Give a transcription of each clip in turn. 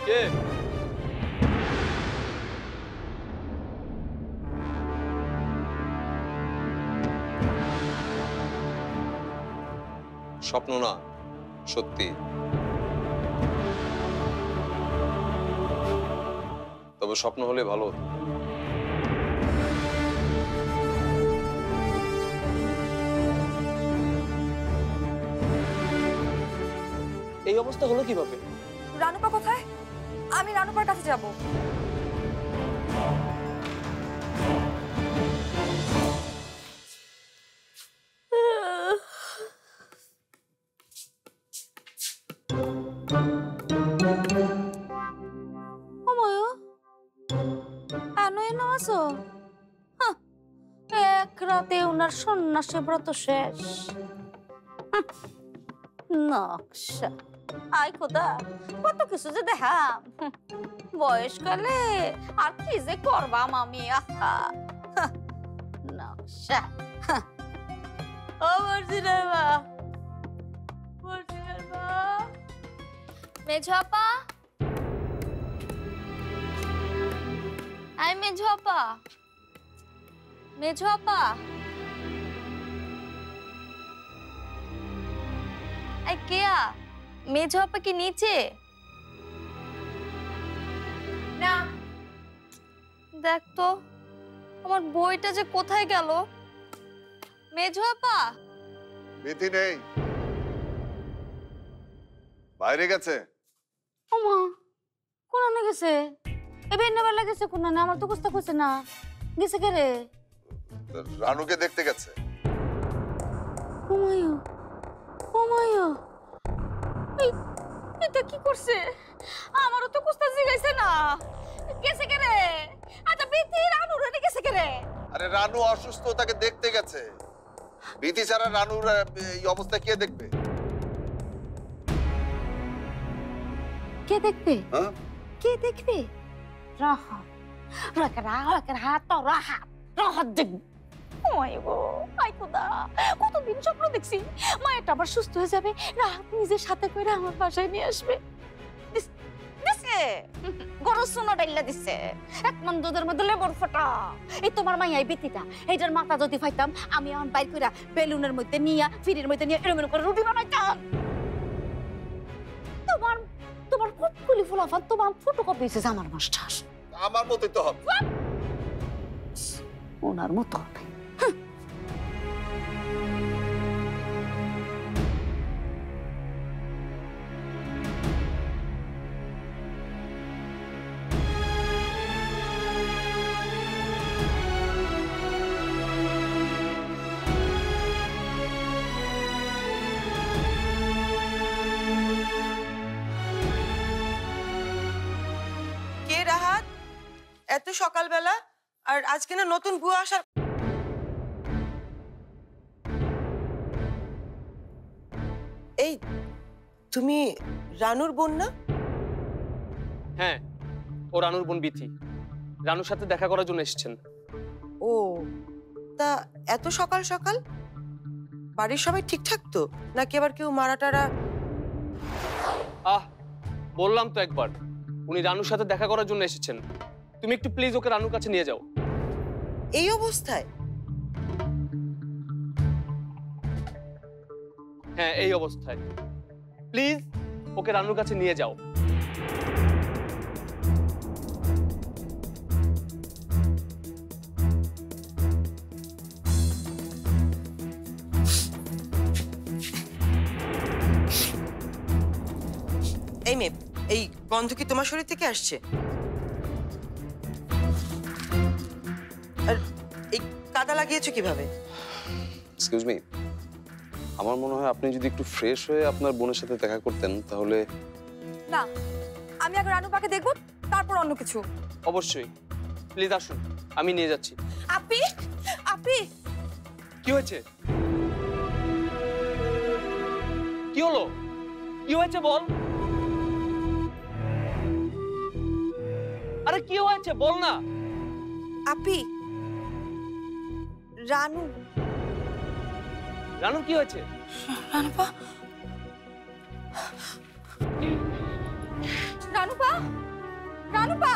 কে? স্বপ্ন না, সত্যি। তবে স্বপ্ন হলে ভালো হতো। এই অবস্থা হলো কিভাবে? রানুপা কোথায়? আমি রানুপার কাছে যাব। এক রাতে ওনার সন্ন্যাসী ব্রত শেষ। নকশা আই খোদা, কত কিছু যে দেখাম বয়সকালে, আর কি যে করবাম আমি। আহা নকশা। ও মর্জিনার মা, মর্জিনার মা। মেঝো আপা, আই মেঝো আপা, মেঝো আপা, আই কেয়া? মেঝো আপা কি নিচে? না, দেখ তো আমার বইটা যে কোথায় গেল। মেঝো আপা। বিথি নেই, বাইরে গেছে। ওমা কোন গেছে? এবার নেবার গেছে কোন? আমার তো বুঝতে পারছে না। গেছে কে রে? রানুকে দেখতে গেছে। ওমায়ো, ওমায়ো, এটা কি করছে? আমারও তো কুস্তা জিগাইছে না। গেছে কে রে? আচ্ছা বিথি রানু রে গেছে কে রে? আরে রানু অসুস্থ, তাকে দেখতে গেছে। বিথি ছাড়া রানুর এই অবস্থা কে দেখবে? কে দেখবে? হ্যাঁ, কে দেখবে? রাহা রাহা তো রাহা দেখবে। কতদিন স্বপ্ন দেখছি মায়েরটা আবার সুস্থ হয়ে যাবে, রাহাত নিজের সাথে করে আমার বাসায় নিয়ে আসবে। গরু সোনা ডাইলা দিচ্ছে, এক মন দুধের মধ্যে লেবর ফোটা। এই তোমার মাইয়াই বিতিটা, এইটার মাথা যদি পাইতাম আমি আমার বাইর করে বেলুনের মধ্যে নিয়ে ফিরির মধ্যে নিয়ে এরম করে রুটি বানাইতাম। তোমার তোমার ফুটকুলি ফুলাফান তোমার ফটোকপি হয়েছে আমার মাস্টার। আমার মতই তো হবে। ওনার মতো হবে। কে রাহাত? এত সকালবেলা, আর আজকে না নতুন বুয়া আসার। এই তুমি রানুর বোন না? হ্যাঁ, ও রানুর বোন বিথি। রানুর সাথে দেখা করার জন্য এসেছেন। ও, তা এত সকাল সকাল? বাড়ির সবাই ঠিকঠাক তো, নাকি আবার কেউ মারা টারা? আহ, বললাম তো একবার, উনি রানুর সাথে দেখা করার জন্য এসেছেন। তুমি একটু প্লিজ ওকে রানুর কাছে নিয়ে যাও। এই অবস্থায়? হ্যাঁ, এই অবস্থায়। প্লিজ ওকে রানুর কাছে নিয়ে যাও। এই মেয়ে, এই গন্ধ কি তোমার শরীর থেকে আসছে? আর এই কাদা লাগিয়েছো কিভাবে? এক্সকিউজ মি, আমার মনে হয় আপনি যদি একটু ফ্রেশ হয়ে আপনার বোনের সাথে দেখা করতেন তাহলে। না, আমি আগে রানুপাকে দেখব, তারপর অন্য কিছু। অবশ্যই, প্লিজ আসুন, আমি নিয়ে যাচ্ছি। আপি, আপি, কি হয়েছে? কি হলো? কি হয়েছে বল। আরে কি হয়েছে বল না। আপি, রানু। রানু কি হয়েছে? রানুপা, রানুপা, রানুপা,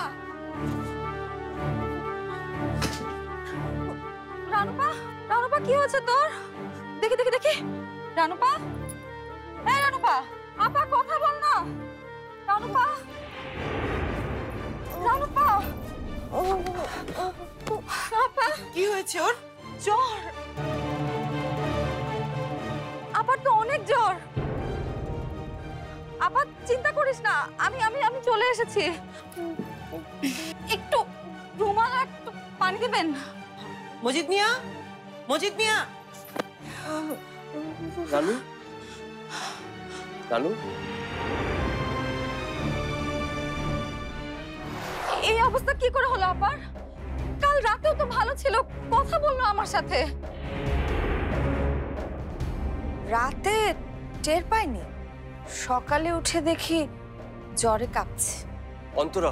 রানুপা, রানুপা কি হয়েছে তোর? দেখি দেখি দেখি। রানুপা, এই রানুপা, আপা কথা বল না। রানুপা, রানুপা, আপা কি হয়েছে ওর? জ্বর। আপার তো অনেক জ্বর। আপা চিন্তা করিস না, আমি আমি আমি চলে এসেছি। একটু রুমাল আর একটু পানি দেবেন? মজিদ মিয়া, মজিদ মিয়া। রানু, রানু, এই অবস্থা কি করে হলো আপার? কাল রাতেও তো ভালো ছিল, কথা বললো আমার সাথে। রাতে টের পাইনি, সকালে উঠে দেখি জ্বরে কাঁপছে। অন্তরা,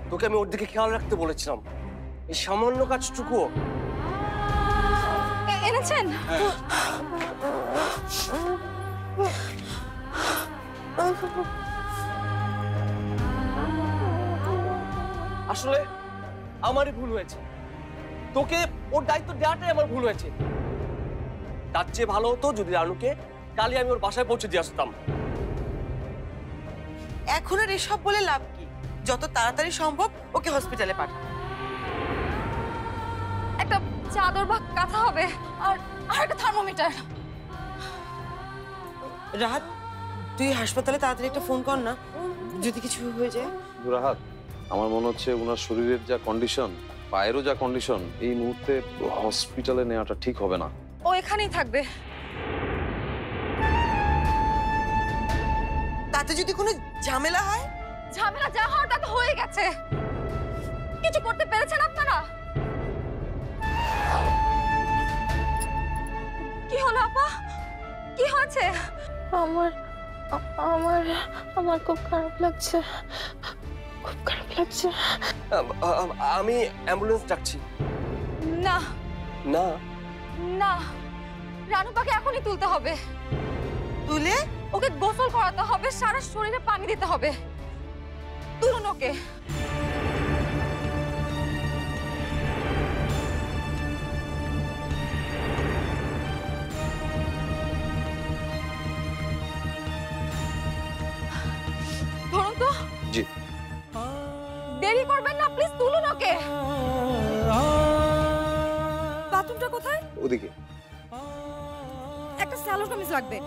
তোকে আমি ওর দিকে খেয়াল রাখতে বলেছিলাম, এই সামান্য কাজটুকুও। এনেছেন? আসলে আমারই ভুল হয়েছে, তোকে ওর দায়িত্ব দেওয়াটাই আমার ভুল হয়েছে। তার চেয়ে ভালো হতো যদি রানুকে কালই আমি ওর বাসায় পৌঁছে দিয়ে আসতাম। এখন আর এসব বলে লাভ কি? যত তাড়াতাড়ি সম্ভব ওকে হসপিটালে পাঠা। একটা চাদর বা কাঁথা হবে, আর আর একটা থার্মোমিটার। রাহাত, তুই হাসপাতালে তাড়াতাড়ি একটা ফোন কর না, যদি কিছু হয়ে যায়। দুরাহাত, আমার মনে হচ্ছে ওনার শরীরের যা কন্ডিশন, পায়েরও যা কন্ডিশন, এই মুহূর্তে হসপিটালে নেওয়াটা ঠিক হবে না। ও এখানেই থাকবে। তাতে যদি কোনো ঝামেলা হয়? ঝামেলা যা হওয়ার তা তো হয়ে গেছে। কিছু করতে পেরেছেন আপনারা? কি হলো আপা, কি হয়েছে? আমার আমার আমার খুব খারাপ লাগছে, খুব খারাপ লাগছে। আমি অ্যাম্বুলেন্স ডাকছি। না না, না, রানুপাকে এখনই তুলতে হবে। তুলে ওকে গোসল করাতে হবে, সারা শরীরে পানি দিতে হবে। তুলুন ওকে। ধরুন তো। জি। দেরি করবেন না প্লিজ, তুলুন ওকে। বাথরুমটা কোথায়? ওদিকে। একটা স্যালো কামিজ লাগবে।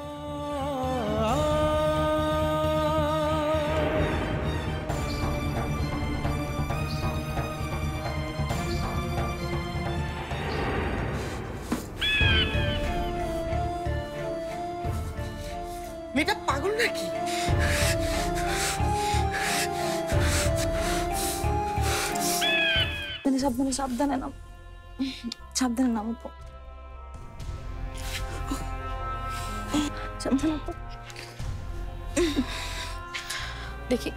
মেয়েটা পাগল নাকি? সাবধানে সাবধানে নাম, সাবধানে নামো তো, সাবধানে তো। দেখি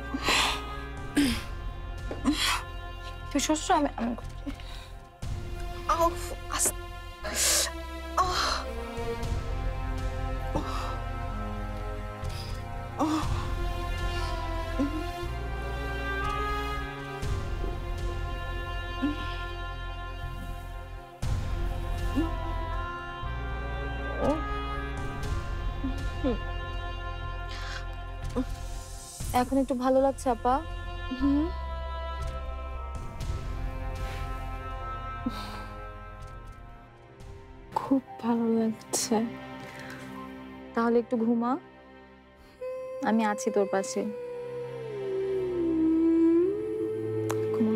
তুই শ্বশুর, আমি আমি করছি। এখন একটু ভালো লাগছে আপা? খুব ভালো লাগছে। তাহলে একটু ঘুমা, আমি আছি তোর পাশে। ঘুমা।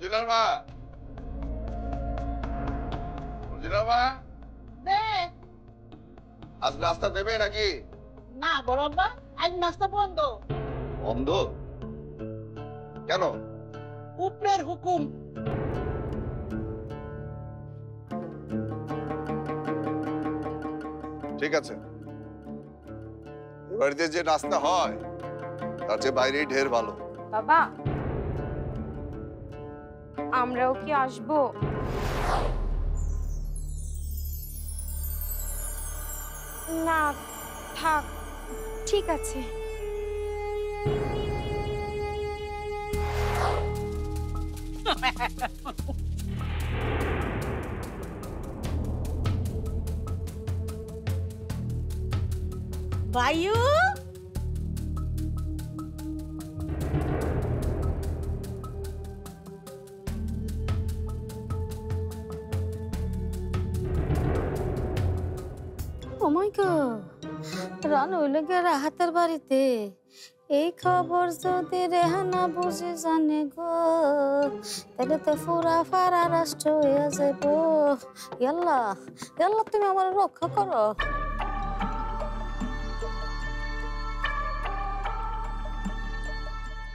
মর্জিনার মা, মর্জিনার মা, আজ নাস্তা দেবে নাকি? না বড়াব্বা, আজ নাস্তা বন্ধ। বন্ধ কেন? উপরের হুকুম। ঠিক আছে, এ বাড়িতে যে নাস্তা হয় তার চেয়ে বাইরেই ঢের ভালো। বাবা, আমরাও কি আসবো? না থাক, ঠিক আছে। বায়ু, ও মাই গড, রানু হইলে গিয়ে রাহাতের বাড়িতে। এই খবর যদি রেহানা বুঝে জানে গো, তাহলে তো পুরা ফারা রাষ্ট্র হয়ে যাব। ইয়াল্লা ইয়াল্লা, তুমি আমার রক্ষা করো।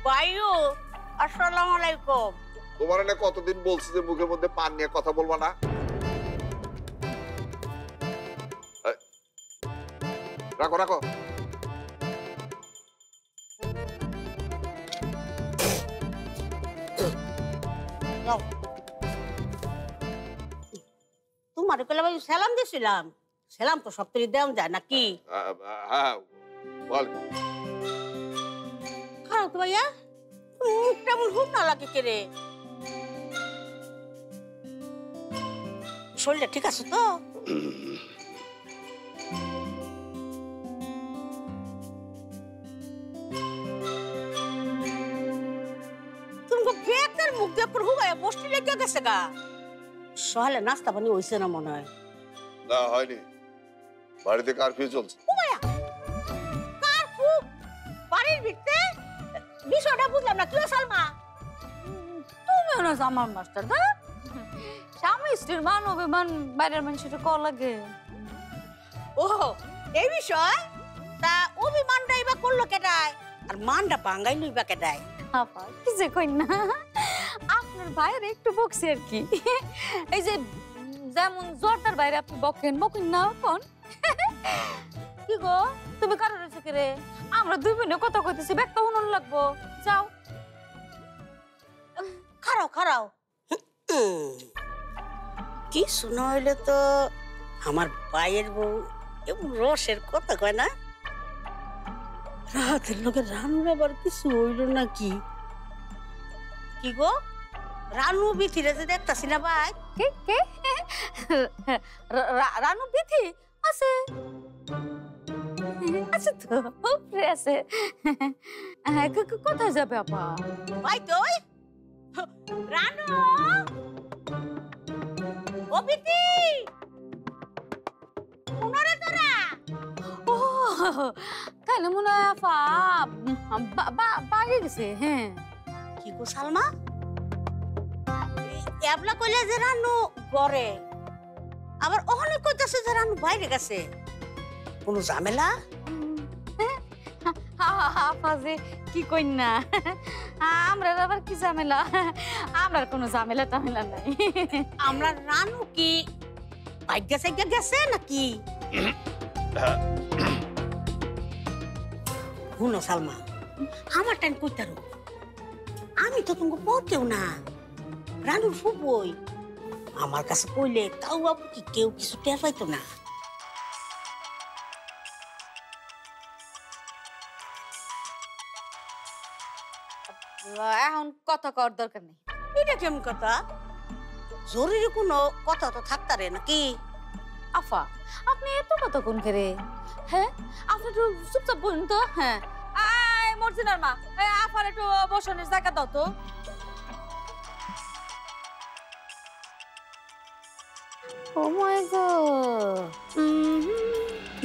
বায়ু, আসসালামু আলাইকুম। তোমার না কতদিন বলছি যে মুখের মধ্যে পান নিয়ে কথা বলবা না? এই, রাখো রাখো। তোমার কইলা বায়ু সালাম দিছিলাম। সালাম তো সপ্তাহে দেওয়া যায় নাকি? হ্যাঁ বল। খাও তো ভাইয়া, মুখটা এমন হুক না লাগে কে রে? শরীরটা ঠিক আছে তো? তুমি বেকার মুখ দিয়ে পর হুগায় বসতে লেগে গেছে গা। সকালে নাস্তা পানি হইছে না মনে হয়? না হয়নি, বাড়িতে কারফিউ চলছে। কারফিউ? বাড়ির ভিতরে? বিষয়টা বুঝলাম না। কি সালমা, তুমি না আমার মাস্টার দা, স্বামী স্ত্রীর মান অভিমান বাইরের মানুষের কল লাগে। ও এই বিষয়? তা অভিমানটা এবার করলো কেটায়, আর মানটা বাঙ্গাই লইবা কেটায়? আপা কি যে কই না, আপনার বাইরে একটু বকছি আর কি। এই যে যেমন জোরদার বাইরে আপনি বকেন বকেন না কোন। কি গো, তুমি কারো রয়েছে কে রে? আমরা দুই বোনে কথা কইতেছি, ব্যাগটা উনুন লাগবো। যাও খারাও খারাও। কি শোনা হইলে তো আমার ভাইয়ের বউ এমন রসের কথা কয় না। রাতের লোকের রানুর আবার কিছু হইল নাকি? কি গো, রানু বিথিরে যে দেখতাছি না ভাই? কে কে? রানু বিথি আছে আছে তো, উপরে আছে। কোথায় যাবে আপা? ভাই তুই রানু, ও বিথি উনারে তোরা। ও তাহলে মনে হয় আপা বাইরে গেছে। হ্যাঁ কি গো সালমা, এবলা কইলে যে রানু ঘরে, আবার ওখানে কইতাছে যে রানু বাইরে গেছে। কোনো ঝামেলা? আপা যে কি কই না, আমরা আবার কি ঝামেলা? আমরার কোনো ঝামেলা টামেলা নাই। আমরা রানু কি ভাগ্যা সাইগা গেছে নাকি? শুনো সালমা, আমার টাইম কইতারো, আমি তো তোমাকে পড়তেও না, রানুর ফুবই। আমার কাছে কইলে তাও বাবু কি কেউ কিছু টের পাইতো না। এখন কথা কর দরকার নেই। এটা কেমন কথা? জরুরি কোনো কথা তো থাকতারে নাকি? আফা আপনি এত কথা কোন করে? হ্যাঁ আপনি একটু চুপচাপ বলুন তো। হ্যাঁ আয় মর্জিনার মা, আফার একটু বসানোর জায়গা দাও তো। ও মাই গড,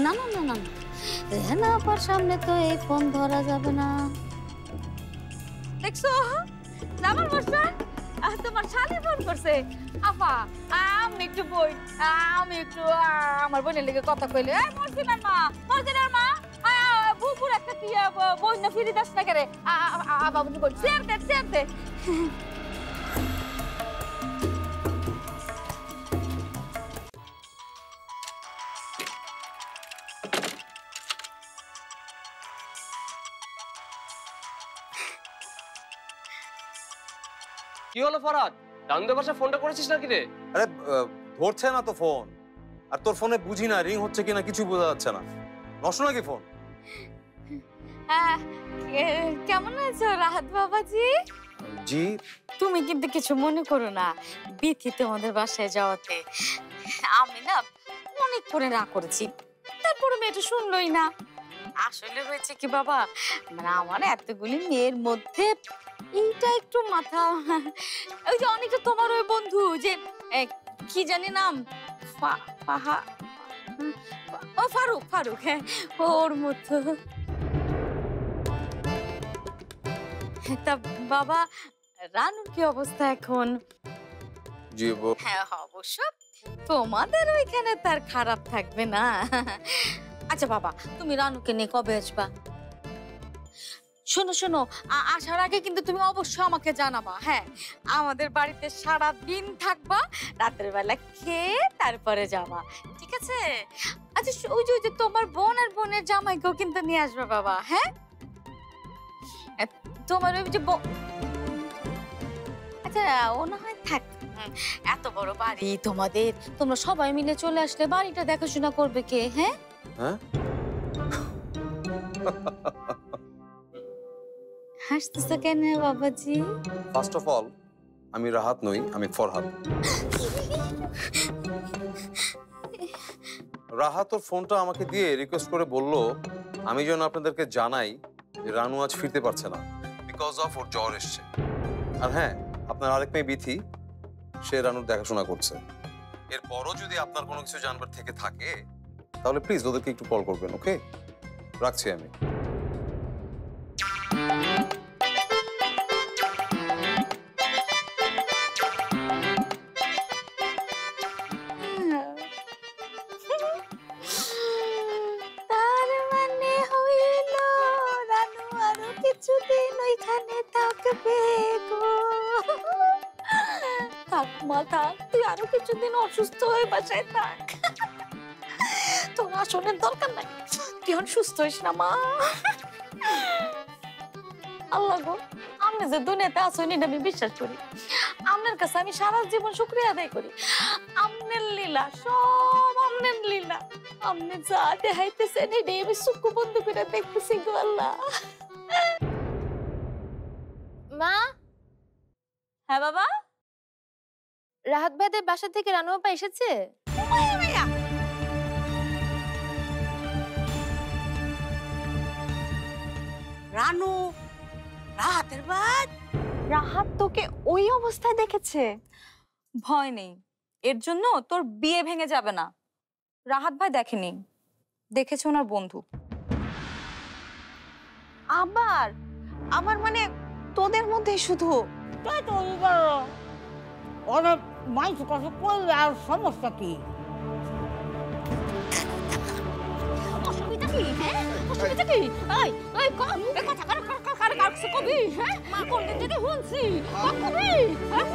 না না না না, রেহানা আপার সামনে তো এই ফোন ধরা যাবে না। দেখছো আমার মাস্টার তোমার শালি ফোন করছে। আপা আমি একটু বই, আমি একটু আমার বোনের লেগে কথা কইলে। মর্জিনার মা বুকুর একটা কি বই না ফিরি দাস না করে। বাবু বল শেয়ার দে। কি হলো ফরহাদ, রানুদের বাসায় ফোনটা করেছিস নাকি রে? আরে ধরছে না তো ফোন, আর তোর ফোনে বুঝি না রিং হচ্ছে কিনা কিছু বোঝা যাচ্ছে না। নষ্ট নাকি ফোন? কেমন আছো রাহাত বাবাজি? জি। তুমি কিন্তু কিছু মনে করো না, বিথি তোমাদের বাসায় যাওয়াতে আমি না অনেক করে না করেছি, তারপরে মেয়েটা শুনলই না। আসলে হয়েছে কি বাবা, মানে আমার এতগুলি মেয়ের মধ্যে এইটা একটু মাথা, ওই যে অনেকটা তোমার ওই বন্ধু যে কি জানি নাম, ফারুক, হ্যাঁ ওর মতো। তা বাবা, রানুর কি অবস্থা এখন? জি হ্যাঁ অবশ্য তোমাদের ওইখানে তার খারাপ থাকবে না। আচ্ছা বাবা, তুমি রানুকে নিয়ে কবে আসবা? শোনো, আসার আগে কিন্তু তুমি অবশ্যই আমাকে জানাবা। হ্যাঁ, আমাদের বাড়িতে সারা দিন থাকবা, রাতের বেলা খেয়ে তারপরে যাবা, ঠিক আছে? আচ্ছা ওই যে তোমার বোন আর বোনের জামাইকেও কিন্তু নিয়ে আসবে বাবা। হ্যাঁ, তোমার ওই যে আচ্ছা ও না হয় থাক, এত বড় বাড়ি তোমাদের, তোমরা সবাই মিলে চলে আসলে বাড়িটা দেখাশোনা করবে কে? হ্যাঁ হাসতেছ কেন বাবাজি? ফার্স্ট অফ অল, আমি রাহাত নই, আমি ফরহাদ। রাহাত ওর ফোনটা আমাকে দিয়ে রিকোয়েস্ট করে বলল আমি যেন আপনাদেরকে জানাই যে রানু আজ ফিরতে পারছে না, বিকজ অফ ওর জ্বর এসছে। আর হ্যাঁ, আপনার আরেক মেয়ে বিথি, সে রানুর দেখাশোনা করছে। এরপরও যদি আপনার কোনো কিছু জানবার থেকে থাকে তাহলে প্লিজ ওদেরকে একটু কল করবেন, ওকে? রাখছি আমি। তার মানে হইল রানু আরো কিছুদিন ওইখানে থাকবে গো। থাক মা থাক, তুই আরো কিছুদিন অসুস্থ হয়ে বাসায় থাক, তোর আসনের দরকার নাই, তুই এখন সুস্থ হইস না মা। আল্লাহ গো, আমি যে দুনিয়াতে আসনি আমি বিশ্বাস করি, আপনার কাছে আমি সারা জীবন শুকরিয়া আদায় করি। আপনার লীলা, সব আপনার লীলা, আপনি যা দেখাইতেছেন এটাই আমি চক্ষু বন্ধ করে দেখতেছি গো আল্লাহ। মা। হ্যাঁ বাবা? রাহাত ভাইদের বাসা থেকে রানু আপা এসেছে? রানু, রাহাতের বাদ? রাহাত তোকে ওই অবস্থায় দেখেছে? ভয় নেই, এর জন্য তোর বিয়ে ভেঙে যাবে না। রাহাত ভাই দেখেনি, দেখেছে ওনার বন্ধু। আবার আমার মানে তোদের মধ্যে শুধু তাই তো ওরা মাইক কথা করলে আর সমস্যা কি? অসুবিধা কি? হ্যাঁ অসুবিধা কি? এই এই কম এ কথা কার কার কার কার কবি? হ্যাঁ মা কোন দিন থেকে শুনছি কবি? হ্যাঁ